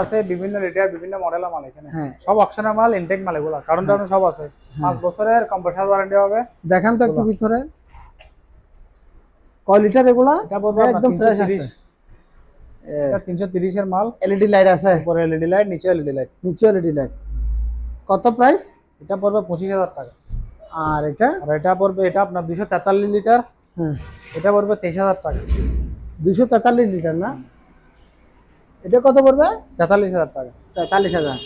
আছে বিভিন্ন রেটের বিভিন্ন মডেলের মাল এখানে সব অকশনের মাল ইনটেক মাল এগুলা কারণ সব আছে 5 বছরের কম্প্রেসার ওয়ারেন্টি হবে। দেখান তো একটু ভিতরে কয় লিটার এগুলা? এটা বলবো একদম ফ্রেশ আছে। এটা 330 এর মাল। এলইডি লাইট আছে, উপরে এলইডি লাইট, নিচে এলইডি লাইট। নিচে এলইডি লাইট। কত প্রাইস? এটা পড়বে 25000 টাকা। আর এটা পড়বে এটা আপনার 243 লিটার। এটা পড়বে 23000 টাকা। 243 লিটার না? এটা কত পড়বে? 43000 টাকা। 43000।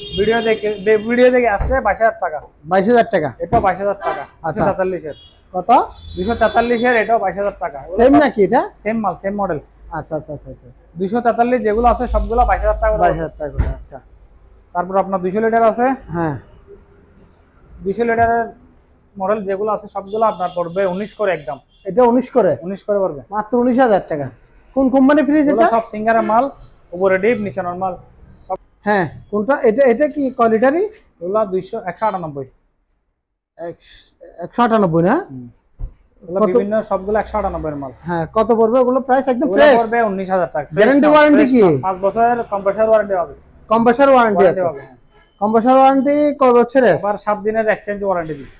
ভিডিও দেখে আসলে 22000 টাকা। 22000 টাকা। এটা 22000 টাকা। আচ্ছা 243 এর কত? 243 এর, এটাও 22000 টাকা। সেম নাকি এটা? সেম মাল, সেম মডেল। আচ্ছা আচ্ছা আচ্ছা আচ্ছা। 243 যেগুলো আছে সবগুলো 22000 টাকা। 22000 টাকা করে। আচ্ছা। তারপর আপনার 200 লিটার আছে। হ্যাঁ 200 লিটারের মডেল যেগুলো আছে সবগুলো আপনার পড়বে 19 করে একদম। এটা 19 করে? 19 করে পড়বে মাত্র 19000 টাকা। কোন কোম্পানি ফ্রিজ এটা? সব সিঙ্গারের মাল, উপরে ডিপ নিচে নরমাল সব। হ্যাঁ কোনটা এটা? এটা কি কোয়ালিটারি? এগুলা 198। 198 না? এগুলা বিভিন্ন সবগুলো 198 এর মাল। হ্যাঁ কত পড়বে ওগুলো? প্রাইস একদম ফ্রেশ পড়বে 19000 টাকা। গ্যারান্টি ওয়ারেন্টি কি? 5 বছরের কম্প্রেসার ওয়ারেন্টি হবে। কম্প্রেসার ওয়ারেন্টি আছে? কম্প্রেসার ওয়ারেন্টি কয় বছরের? আবার 7 দিনের এক্সচেঞ্জ ওয়ারেন্টি দিই।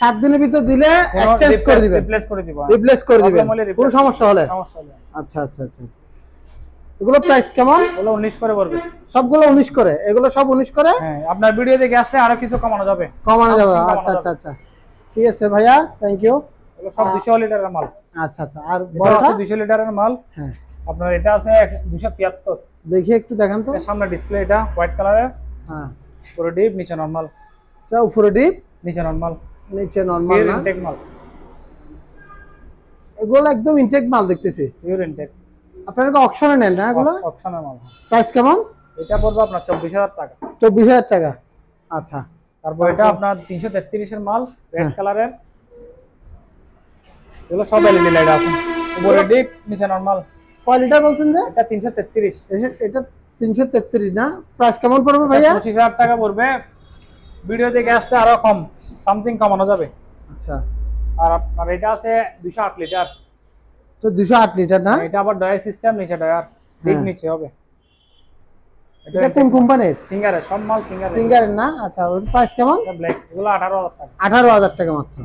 7 দিনের ভিতর দিলে এক্সচেঞ্জ করে দিবেন, রিপ্লেস করে দিব। রিপ্লেস করে দিবেন কোনো সমস্যা হলে? সমস্যা হলে। আচ্ছা আচ্ছা আচ্ছা। এগুলো প্রাইস কেমন? এগুলো 19 করে পড়বে। সবগুলো 19 করে? এগুলো সব 19 করে? হ্যাঁ আপনার ভিডিও দেখে আসলে আরো কিছু কমানো যাবে। কমানো যাবে। আচ্ছা আচ্ছা আচ্ছা ঠিক আছে ভাইয়া, থ্যাংক ইউ। এগুলো সব 200 লিটারের মাল। আচ্ছা আচ্ছা। আর বড়টা 200 লিটারের মাল। হ্যাঁ আপনার এটা আছে 273। দেখি একটু দেখান তো। সামনে ডিসপ্লে, এটা হোয়াইট কালারের। হ্যাঁ উপরে ডিপ নিচে নরমাল। এটা উপরে ডিপ নিচে নরমাল। নিচে নরমাল না? ইনটেক মাল। এগুলো একদম ইনটেক মাল দেখতেছি। Pure intact. আপনারা কি অকশনে নেন না এগুলো? অকশনের মাল। প্রাইস কেমন? এটা পড়বে আপনার 24000 টাকা। 24000 টাকা। আচ্ছা। তারপর এটা আপনার 333 এর মাল, রেড কালারের। এগুলো সব এলইডি লাইট আছে। উপরে ডিপ নিচে নরমাল। কয় লিটার বলছেন যে? এটা 333। এটা 333 না? প্রাইস কেমন পড়বে ভাইয়া? 25000 টাকা পড়বে। ভিডিও দেখে আসলে আরো কম সামথিং কমানো যাবে। আচ্ছা। আর আপনার এটা আছে 208 লিটার। তো 208 লিটার না? এটা আবার ডয়ার সিস্টেম, নিচে ডয়ার, ঠিক নিচে হবে। এটা কোন কোম্পানির? সিঙ্গারের, সব মাল সিঙ্গারের। সিঙ্গারের না? আচ্ছা ওর প্রাইস কেমন? এটা ব্ল্যাক, এগুলো 18000 টাকা। 18000 টাকা মাত্র।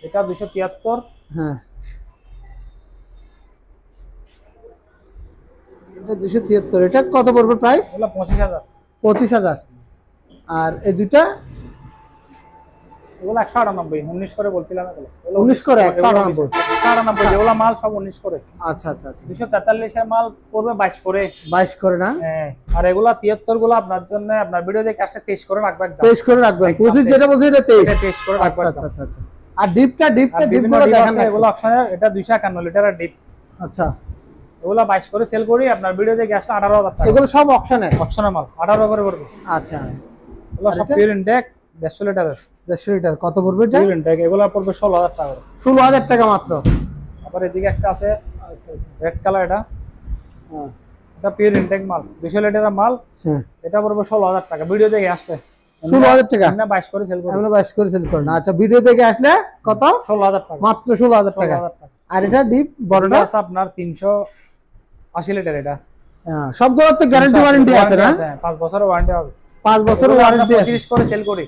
এটা 273। হ্যাঁ এটা 273। এটা কত পড়বে প্রাইস? এগুলো 25000। 25000। আর এই দুইটা? এগুলো 198, 19 করে বলছিলাম। এগুলো 19 করে? 198 যেগুলো মাল সব 19 করে। আচ্ছা আচ্ছা আচ্ছা। 243 এর মাল পড়বে 22 করে। 22 করে না? হ্যাঁ। আর এগুলা 73 গুলো আপনার জন্য, আপনার ভিডিও দেখে আসলে 23 করে রাখবেন। 23 করে রাখবেন। 25 যেটা বলছি এটা 23। এটা 23 করে রাখবেন। আচ্ছা আচ্ছা আচ্ছা। আর ডিপটা গুলো দেখেন না? এগুলো অকশনের, এটা 251 লিটারের ডিপ। আচ্ছা। এগুলো 22 করে সেল করি, আপনার ভিডিও দেখে আসলে 18000 টাকা। এগুলো সব অকশনের? অকশনের মাল 18 করে পড়বে। আচ্ছা। এগুলো সব পিওর ইনটেক 150 লিটারের। 150 লিটার। কত পড়বে এটা? পিওর ইনটেক এগুলো পড়বে 16000 টাকা করে। 16000 টাকা মাত্র। আবার এদিকে একটা আছে আচ্ছা রেড কালার, এটা হ্যাঁ এটা পিওর ইনটেক মাল, 200 লিটারের মাল। হ্যাঁ এটা পড়বে 16000 টাকা। ভিডিও দেখে আসলে 16000 টাকা। আমরা 22 করে সেল করি। আমরা 22 করে সেল করি না? আচ্ছা ভিডিও দেখে আসলে কত? 16000 টাকা মাত্র 16000 টাকা। আর এটা ডিপ বড়টা আছে আপনার 380 লিটার। এটা হ্যাঁ সবগুলো তো গ্যারান্টি ওয়ারেন্টি আছে না? 5 বছরের ওয়ারেন্টি হবে। 5 বছরের ওয়ারেন্টি আছে। 30 করে সেল করি,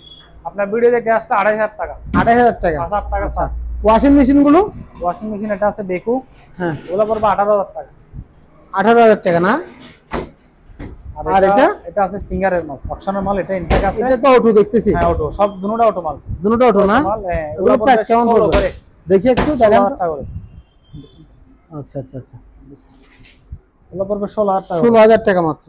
আপনার ভিডিও দেখে আসলে 28000 টাকা। 28000 টাকা। 5000 টাকা। আচ্ছা ওয়াশিং মেশিন গুলো? ওয়াশিং মেশিন এটা আছে বেকু। হ্যাঁ ওগুলো পড়বে 18000 টাকা। 18000 টাকা না? আর এটা আছে সিঙ্গারের মাল, অকশনের মাল। এটা ইনটেক আছে। এটা তো অটো দেখতেছি। হ্যাঁ অটো, সব দুটোটা অটো মাল। দুটোটা অটো না? হ্যাঁ। এগুলো প্রাইস কেমন পড়বে দেখি একটু দেখেন তো। আচ্ছা আচ্ছা আচ্ছা। এগুলো পড়বে 16000 টাকা। 16000 টাকা মাত্র।